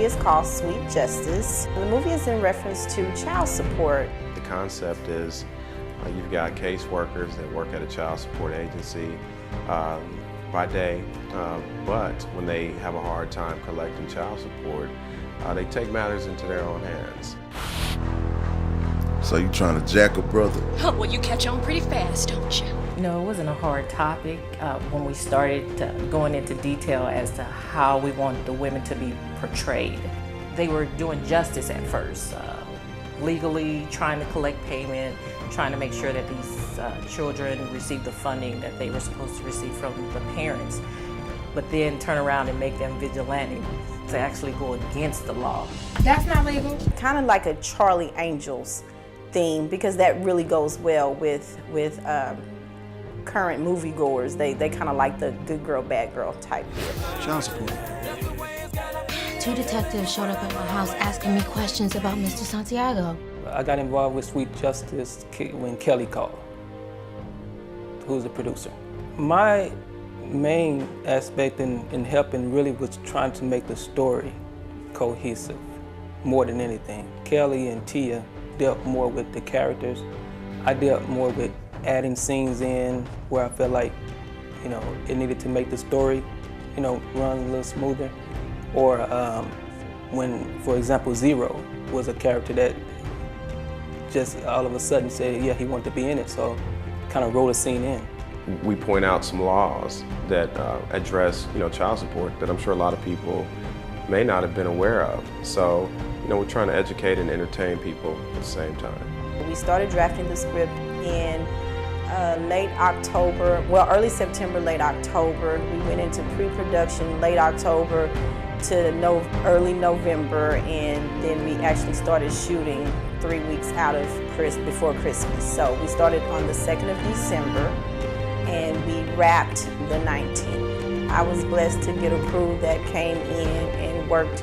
is called Sweet Justice. The movie is in reference to child support. The concept is you've got caseworkers that work at a child support agency by day, but when they have a hard time collecting child support, they take matters into their own hands. So you trying to jack a brother? Oh, well, you catch on pretty fast, don't you? You know, it wasn't a hard topic when we started going into detail as to how we wanted the women to be portrayed. They were doing justice at first, legally trying to collect payment, trying to make sure that these children received the funding that they were supposed to receive from the parents, but then turn around and make them vigilante to actually go against the law. That's not legal. Kind of like a Charlie Angels theme, because that really goes well with current moviegoers. They kind of like the good girl, bad girl type deal. Child support. 2 detectives showed up at my house asking me questions about Mr. Santiago. I got involved with Sweet Justice when Kelly called, who's the producer. My main aspect in helping really was trying to make the story cohesive more than anything. Kelly and Tia dealt more with the characters. I dealt more with adding scenes in where I felt like, you know, it needed to make the story, you know, run a little smoother. Or when, for example, Zero was a character that just all of a sudden said, yeah, he wanted to be in it, so kind of wrote a scene in. We point out some laws that address, you know, child support that I'm sure a lot of people may not have been aware of. So, you know, we're trying to educate and entertain people at the same time. We started drafting the script in late October, well, early September, late October. We went into pre-production late October to early November, and then we actually started shooting 3 weeks out of before Christmas. So we started on the 2nd of December, and we wrapped the 19th. I was blessed to get a crew that came in and worked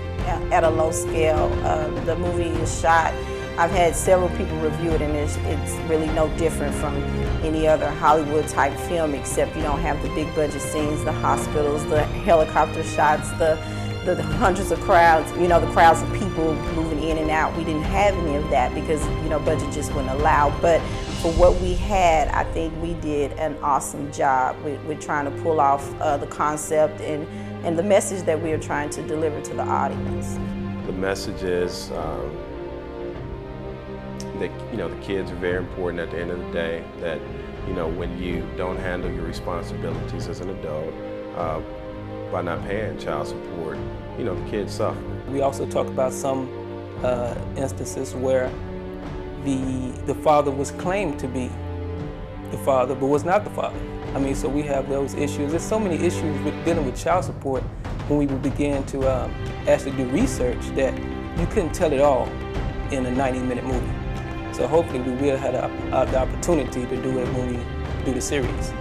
at a low scale. The movie is shot. I've had several people review it, and it's really no different from any other Hollywood type film, except you don't have the big budget scenes, the hospitals, the helicopter shots, the hundreds of crowds, you know, the crowds of people moving in and out. We didn't have any of that because, you know, budget just wouldn't allow. But for what we had, I think we did an awesome job with trying to pull off the concept and the message that we are trying to deliver to the audience. The message is that, you know, the kids are very important at the end of the day, that, you know, when you don't handle your responsibilities as an adult, by not paying child support, you know, the kids suffer. We also talk about some instances where the father was claimed to be the father, but was not the father. I mean, so we have those issues. There's so many issues with dealing with child support when we began to actually do research that you couldn't tell it all in a 90-minute movie. So hopefully we will have the opportunity to do it when we do the series.